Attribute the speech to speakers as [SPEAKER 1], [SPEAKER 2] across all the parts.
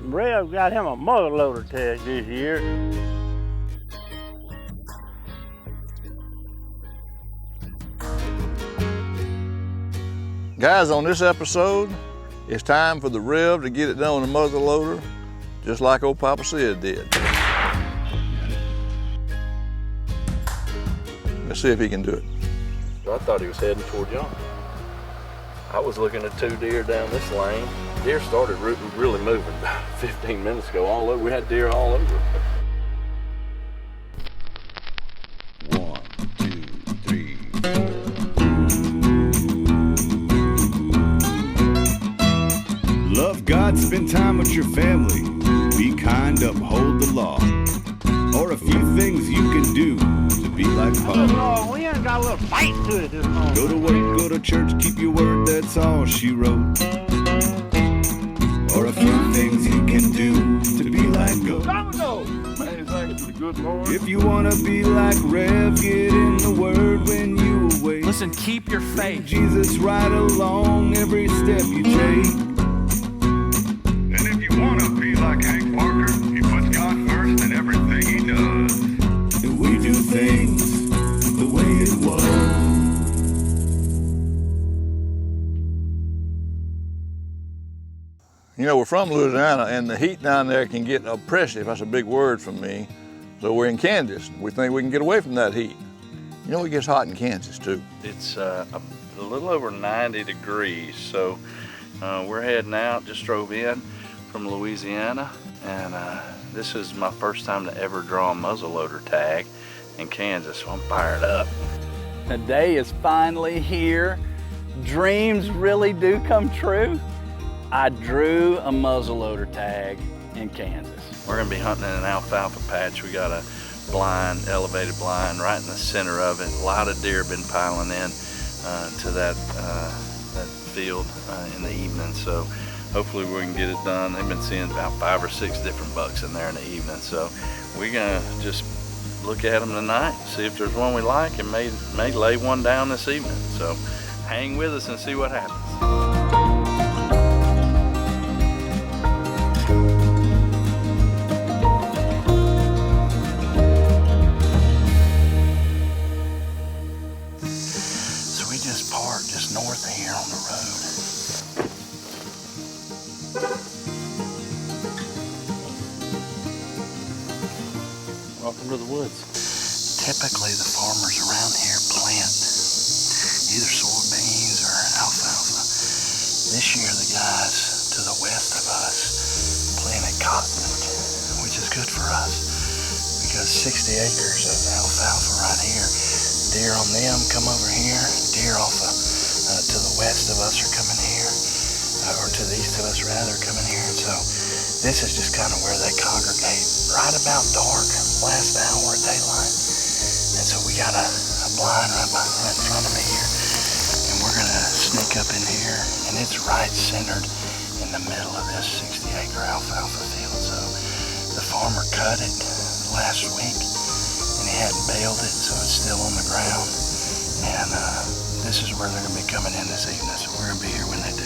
[SPEAKER 1] Rev got him a muzzleloader tag this year.
[SPEAKER 2] Guys, on this episode, it's time for the Rev to get it done on the muzzleloader, just like old Papa Sid did. Let's see if he can do it.
[SPEAKER 3] I thought he was heading toward y'all. I was looking at 2 deer down this lane. Deer started really moving about 15 minutes ago. All over, we had deer all over.
[SPEAKER 2] 1, 2, 3, 4.
[SPEAKER 4] Love God, spend time with your family. Be kind, uphold the law. Or a few things you can do to be like Paul.
[SPEAKER 1] We ain't got a little fight to it this morning.
[SPEAKER 4] Go to work, go to church, keep your word, that's all she wrote. Or a few things you can do to be like God. If you wanna be like Rev, get in the word when you awake.
[SPEAKER 5] Listen, keep your faith.
[SPEAKER 4] Jesus right along every step you take. And if you wanna be like Hank Parker, he puts God first in everything he does. And we do things the way it was.
[SPEAKER 2] You know, we're from Louisiana, and the heat down there can get oppressive. That's a big word from me. So we're in Kansas. We think we can get away from that heat. You know, it gets hot in Kansas, too.
[SPEAKER 3] It's a little over 90 degrees, so we're heading out. Just drove in from Louisiana, and this is my first time to ever draw a muzzleloader tag in Kansas, so I'm fired up.
[SPEAKER 5] The day is finally here. Dreams really do come true. I drew a muzzleloader tag in Kansas.
[SPEAKER 3] We're gonna be hunting in an alfalfa patch. We got a blind, elevated blind right in the center of it. A lot of deer have been piling in to that field in the evening, so hopefully we can get it done. They've been seeing about 5 or 6 different bucks in there in the evening, so we're gonna just look at them tonight, see if there's one we like, and may lay one down this evening. So hang with us and see what happens. Park just north of here on the road. Welcome to the woods. Typically the farmers around here plant either soybeans or alfalfa. This year the guys to the west of us planted cotton, which is good for us because 60 acres of alfalfa right here. Deer on them come over here, deer off to the west of us are coming here, or to the east of us rather, coming here. So this is just kind of where they congregate, right about dark, last hour of daylight. And so we got a blind right in front of me here, and we're gonna sneak up in here, and it's right centered in the middle of this 60-acre alfalfa field. So the farmer cut it last week, and he hadn't baled it, so it's still on the ground. And this is where they're going to be coming in this evening, so we're going to be here when they do.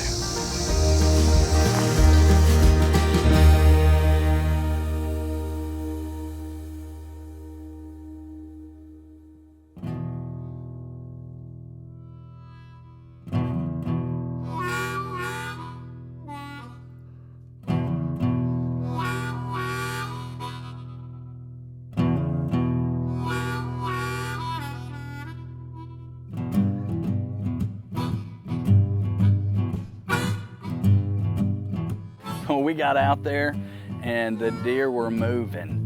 [SPEAKER 5] We got out there and the deer were moving.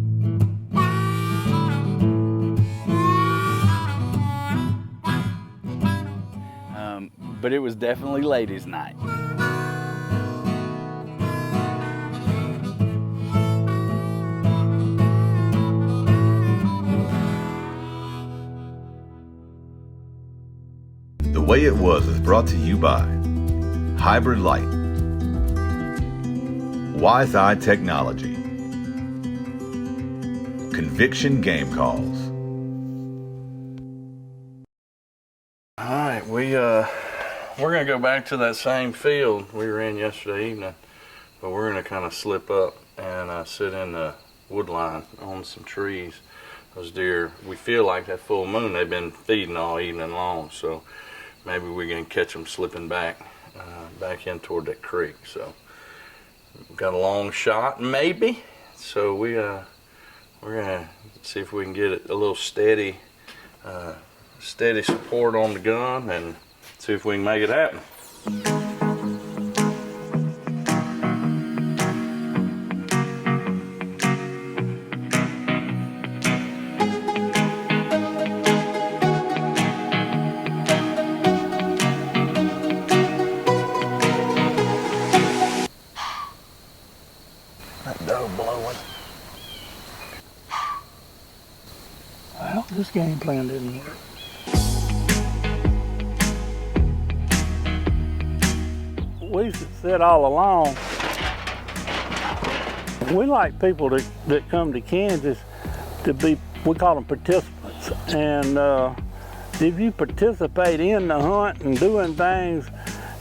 [SPEAKER 5] But it was definitely ladies' night.
[SPEAKER 4] The Way It Was is brought to you by Hybrid Light, Wise Eye Technology, Conviction Game Calls.
[SPEAKER 3] All right, we're gonna go back to that same field we were in yesterday evening. but we're gonna kind of slip up and sit in the wood line on some trees. Those deer, we feel like that full moon, they've been feeding all evening long, so maybe we can catch them slipping back in toward that creek. So we've got a long shot, maybe. So we're gonna see if we can get it a little steady support on the gun and see if we can make it happen. That doe blowing.
[SPEAKER 1] Well, this game plan didn't work. We said all along, we like people that come to Kansas to be, we call them participants. And if you participate in the hunt and doing things,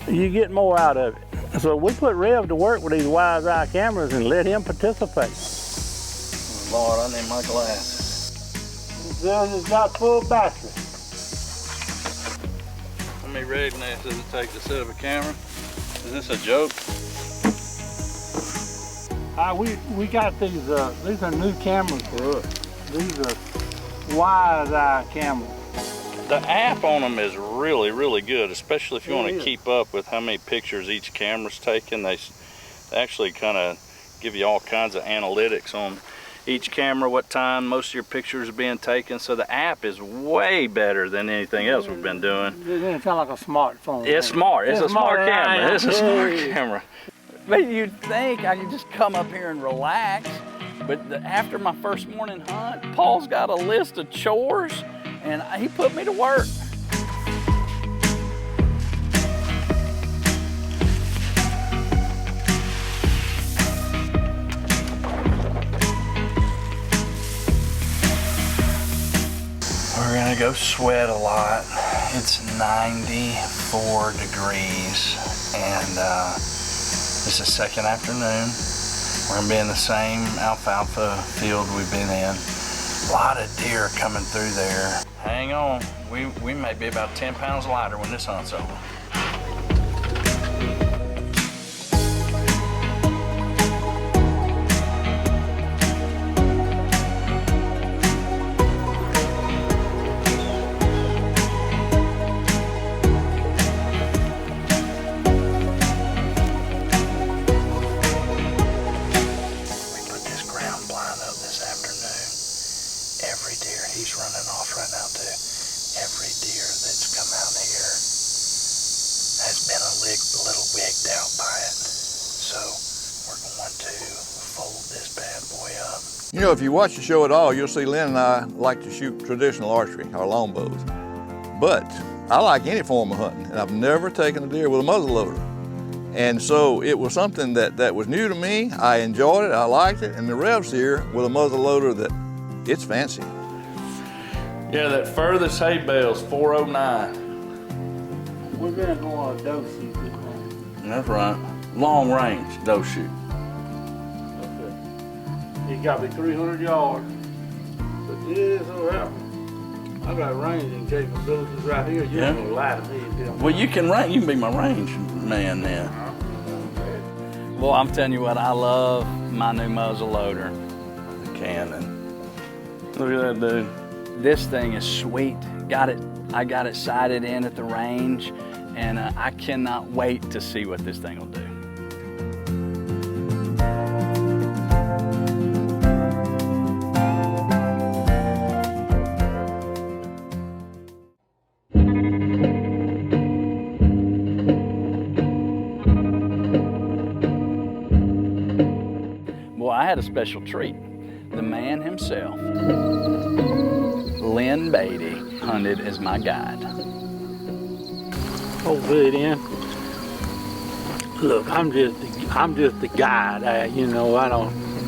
[SPEAKER 1] you get more out of it. So we put Rev to work with these wise eye cameras and let him participate.
[SPEAKER 3] Lord, I need my glasses.
[SPEAKER 1] It's got full battery.
[SPEAKER 3] How many readiness does it take to set up a camera? Is this a joke?
[SPEAKER 1] We got these are new cameras for us. These are wise eye cameras.
[SPEAKER 3] The app on them is really, really good, especially if you want to keep up with how many pictures each camera's taking. They actually kind of give you all kinds of analytics on each camera, what time most of your pictures are being taken. So the app is way better than anything else we've been doing.
[SPEAKER 1] It doesn't sound like a smartphone.
[SPEAKER 3] It's smart. It's a smart camera. It's a smart
[SPEAKER 1] Yeah.
[SPEAKER 3] camera.
[SPEAKER 5] But you'd think I could just come up here and relax. But after my first morning hunt, Paul's got a list of chores and he put me to work. We're gonna go sweat a lot. It's 94 degrees and it's the second afternoon. We're gonna be in the same alfalfa field we've been in. A lot of deer coming through there. Hang on, we may be about 10 pounds lighter when this hunt's over. Every deer, he's running off right now too. Every deer that's come out here has been a little wigged out by it. So we're going to fold this bad boy up.
[SPEAKER 2] You know, if you watch the show at all, you'll see Lynn and I like to shoot traditional archery, our longbows. But I like any form of hunting, and I've never taken a deer with a muzzleloader. And so it was something that was new to me. I enjoyed it, I liked it, and the Rev's here with a muzzleloader that it's fancy.
[SPEAKER 3] Yeah, that furthest hay bale's 409.
[SPEAKER 1] We're gonna go on a doe shoot this morning.
[SPEAKER 3] That's right. Long range doe shoot.
[SPEAKER 1] Okay. You got me 300 yards. But this will happen. I got ranging capabilities right here. You're gonna lie to me and tell me.
[SPEAKER 3] Well, you can range. You can be my range man then.
[SPEAKER 5] Well, I'm telling you what, I love my new muzzle loader.
[SPEAKER 3] The Cannon. Look at that dude.
[SPEAKER 5] This thing is sweet. I got it sighted in at the range, and I cannot wait to see what this thing will do. Well, I had a special treat. The man himself, Lynn Beatty, hunted as my guide.
[SPEAKER 1] Hold it in. Look, I'm just the guide. You know,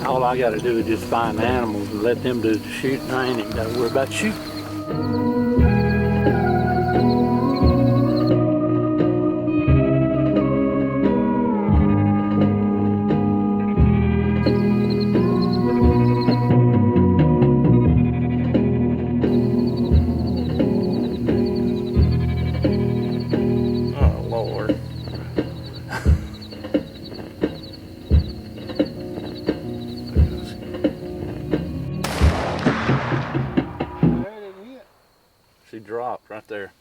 [SPEAKER 1] all I got to do is just find the animals and let them do the shooting. I ain't even got to worry about shooting.
[SPEAKER 5] out there.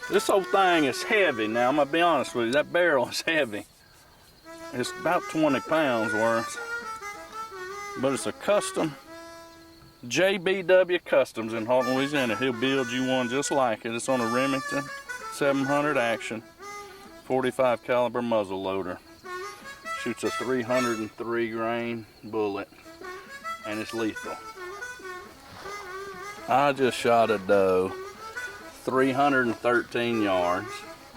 [SPEAKER 5] This whole thing is heavy now, I'm gonna be honest with you. That barrel is heavy. It's about 20 pounds worth. But it's a custom JBW Customs in Houghton, Louisiana. He'll build you one just like it. It's on a Remington 700 action, 45 caliber muzzle loader. Shoots a 303 grain bullet, and it's lethal. I just shot a doe, 313 yards.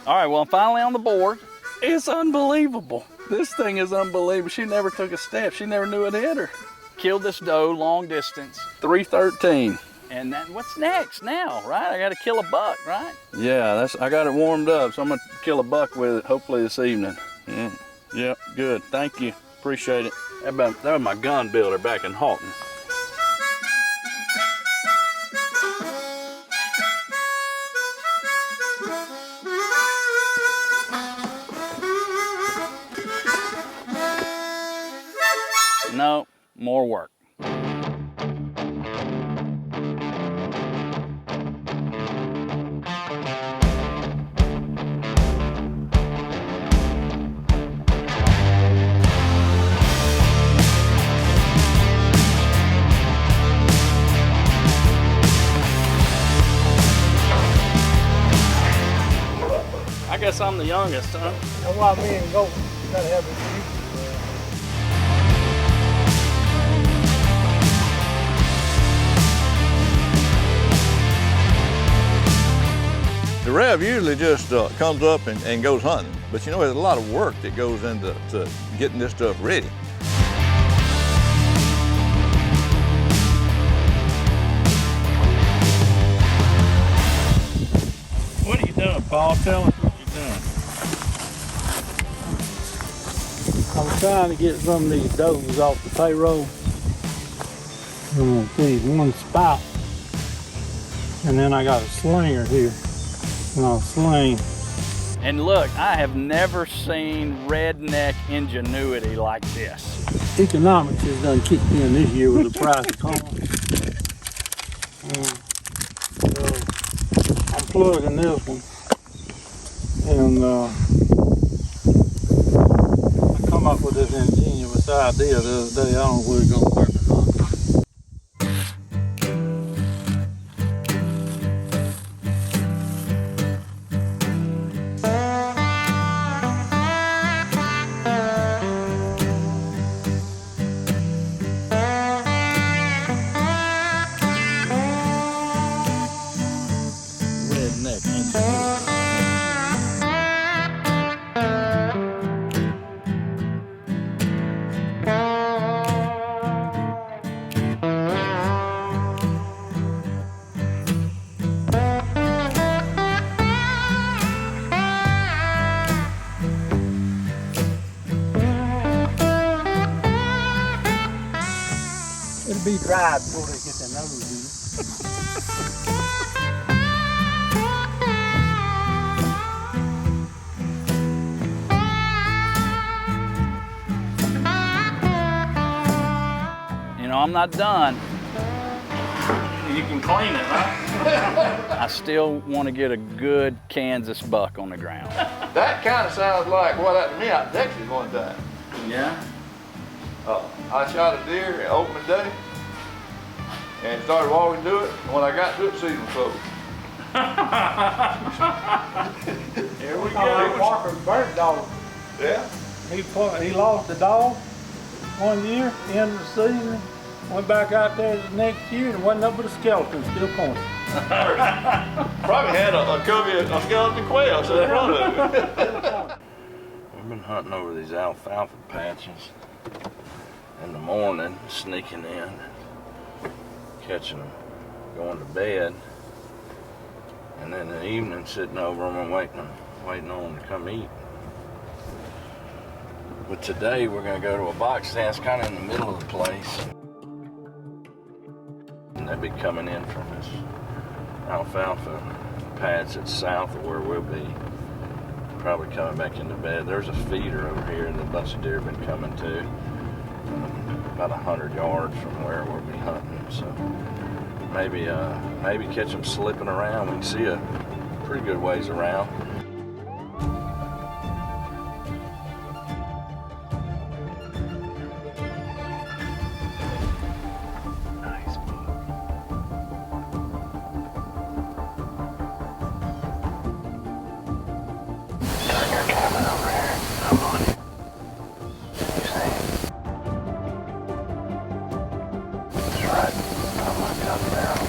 [SPEAKER 5] All right, well, I'm finally on the board. It's unbelievable. This thing is unbelievable. She never took a step. She never knew it hit her. Killed this doe long distance, 313. And then what's next now, right? I got to kill a buck, right? Yeah, I got it warmed up, so I'm gonna kill a buck with it hopefully this evening. Yeah, yep, good. Thank you. Appreciate it. That was my gun builder back in Houghton. No, more work. I guess I'm the youngest, huh?
[SPEAKER 1] That's why me and Goat gotta have it.
[SPEAKER 2] The Rev usually just comes up and goes hunting, but you know, there's a lot of work that goes into getting this stuff ready.
[SPEAKER 1] What are you doing, Paul? Tell us what you're doing. I'm trying to get some of these does off the payroll. See, one spout. And then I got a slinger here. And I'll sling.
[SPEAKER 5] And look, I have never seen redneck ingenuity like this.
[SPEAKER 1] Economics has done kicked in this year with the price of corn. So I'm plugging this one. And I come up with this ingenious idea the other day. I don't know whether it's gonna work or not. It'll be dry before they get their nose in.
[SPEAKER 5] You know, I'm not done. You can clean it, right? I still want to get a good Kansas buck on the ground.
[SPEAKER 2] That kind of sounds like what happened to me out in Texas one time.
[SPEAKER 5] Yeah?
[SPEAKER 2] I shot a deer opening day and started walking to it. And when I got to it, the season was closed.
[SPEAKER 5] Here we
[SPEAKER 1] Parker's bird dog.
[SPEAKER 2] Yeah.
[SPEAKER 1] He lost the dog one year, end of the season. Went back out there the next year and wasn't up but a skeleton still pointing.
[SPEAKER 2] Probably had a covey of skeleton quail sitting in front of it.
[SPEAKER 5] We've been hunting over these alfalfa patches in the morning, sneaking in, catching them, going to bed, and then in the evening sitting over them and waiting on them to come eat. But today we're going to go to a box stand. It's kind of in the middle of the place. And they'll be coming in from this alfalfa patch that's south of where we'll be. Probably coming back into bed. There's a feeder over here that a bunch of deer have been coming to. About 100 yards from where we'll be hunting. So maybe catch them slipping around. We can see a pretty good ways around. Nice buck. Turn your camera over here. I'm on it. You see it? It's right on my gun barrel.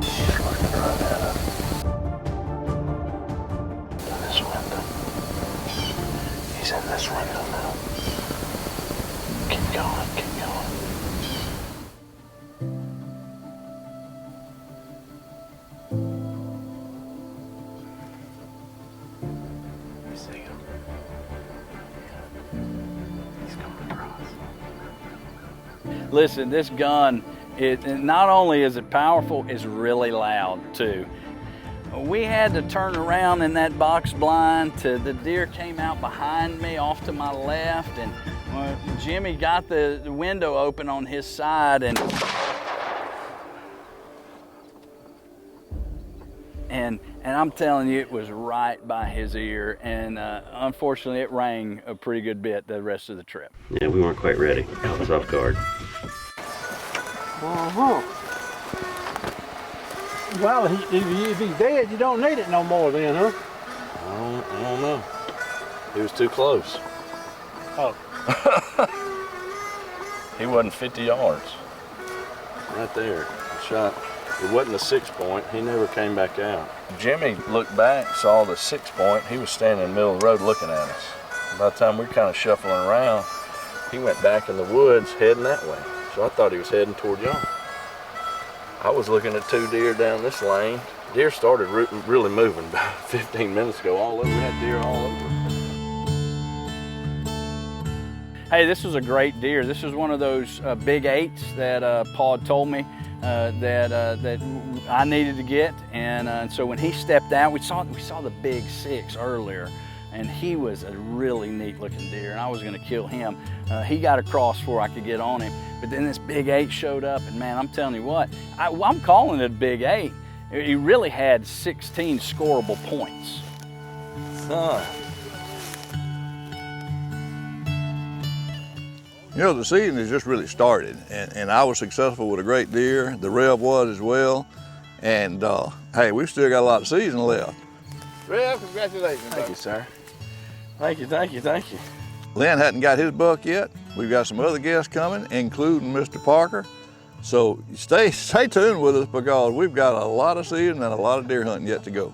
[SPEAKER 5] He's looking right at us. In this window. He's in this window now. Keep going, keep going. You see him? He's coming across. Listen, this gun, not only is it powerful, it's really loud too. We had to turn around in that box blind to the deer came out behind me off to my left, and Jimmy got the window open on his side, and I'm telling you, it was right by his ear, and unfortunately it rang a pretty good bit the rest of the trip.
[SPEAKER 6] Yeah, we weren't quite ready. Caught us off guard.
[SPEAKER 1] Well, if he's dead, you don't need it no more then, huh?
[SPEAKER 5] I don't know. He was too close.
[SPEAKER 1] Oh.
[SPEAKER 5] He wasn't 50 yards. Right there, shot. It wasn't a 6-point. He never came back out. Jimmy looked back, saw the 6-point. He was standing in the middle of the road looking at us. By the time we were kind of shuffling around, he went back in the woods heading that way. So I thought he was heading toward y'all. I was looking at 2 deer down this lane. Deer started really moving about 15 minutes ago. All over, we had deer all over. Hey, this was a great deer. This was one of those big 8s that Paul told me that I needed to get. And so when he stepped out, we saw the big 6 earlier, and he was a really neat looking deer, and I was gonna kill him. He got across before I could get on him, but then this big 8 showed up, and man, I'm telling you what, I'm calling it a big 8. He really had 16 scoreable points. Son.
[SPEAKER 2] You know, the season has just really started, and I was successful with a great deer. The Rev was as well, and hey, we've still got a lot of season left.
[SPEAKER 5] Rev, congratulations. Thank you, sir. Thank you, thank you, thank you.
[SPEAKER 2] Lynn hadn't got his buck yet. We've got some other guests coming, including Mr. Parker. So stay tuned with us, because we've got a lot of season and a lot of deer hunting yet to go.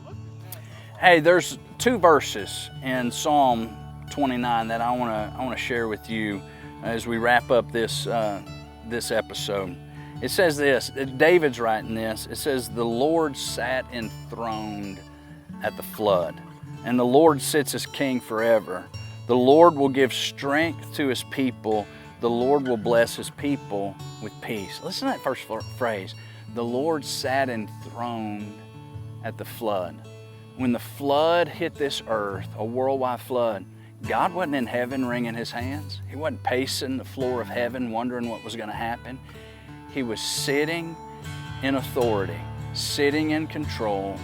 [SPEAKER 5] Hey, there's 2 verses in Psalm 29 that I want to share with you as we wrap up this episode. It says this, David's writing this, it says, "The Lord sat enthroned at the flood, and the Lord sits as king forever. The Lord will give strength to his people. The Lord will bless his people with peace." Listen to that first phrase. The Lord sat enthroned at the flood. When the flood hit this earth, a worldwide flood, God wasn't in heaven wringing his hands. He wasn't pacing the floor of heaven wondering what was going to happen. He was sitting in authority, sitting in control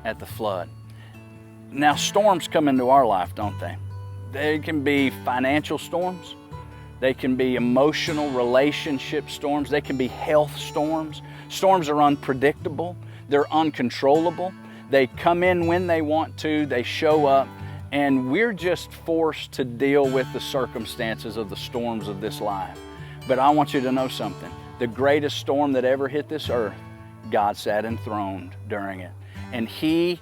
[SPEAKER 5] at the flood. Now, storms come into our life, don't they? They can be financial storms. They can be emotional relationship storms. They can be health storms. Storms are unpredictable. They're uncontrollable. They come in when they want to. They show up. And we're just forced to deal with the circumstances of the storms of this life. But I want you to know something. The greatest storm that ever hit this earth, God sat enthroned during it. And he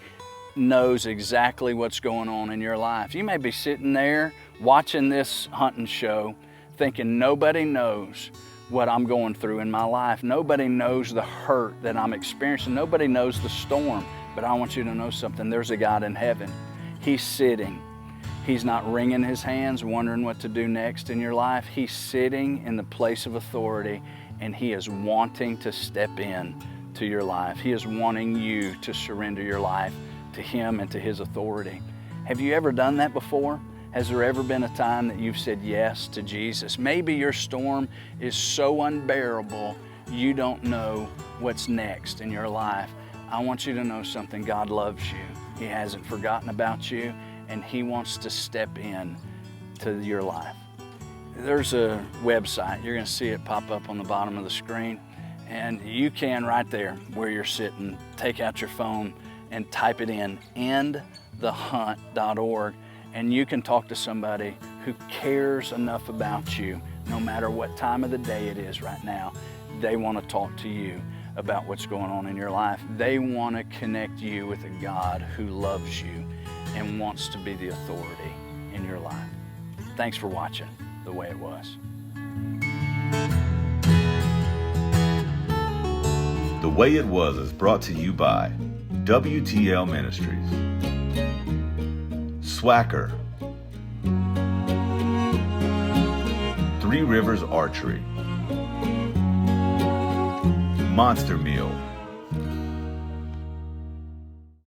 [SPEAKER 5] knows exactly what's going on in your life. You may be sitting there watching this hunting show thinking nobody knows what I'm going through in my life. Nobody knows the hurt that I'm experiencing. Nobody knows the storm. But I want you to know something. There's a God in heaven. He's sitting. He's not wringing his hands, wondering what to do next in your life. He's sitting in the place of authority, and he is wanting to step in to your life. He is wanting you to surrender your life to him and to his authority. Have you ever done that before? Has there ever been a time that you've said yes to Jesus? Maybe your storm is so unbearable, you don't know what's next in your life. I want you to know something. God loves you. He hasn't forgotten about you, and He wants to step in to your life. There's a website. You're going to see it pop up on the bottom of the screen, and you can right there where you're sitting, take out your phone and type it in, endthehunt.org, and you can talk to somebody who cares enough about you, no matter what time of the day it is right now. They want to talk to you about what's going on in your life. They want to connect you with a God who loves you and wants to be the authority in your life. Thanks for watching The Way It Was.
[SPEAKER 7] The Way It Was is brought to you by WTL Ministries, Swacker, Three Rivers Archery, Monster Meal,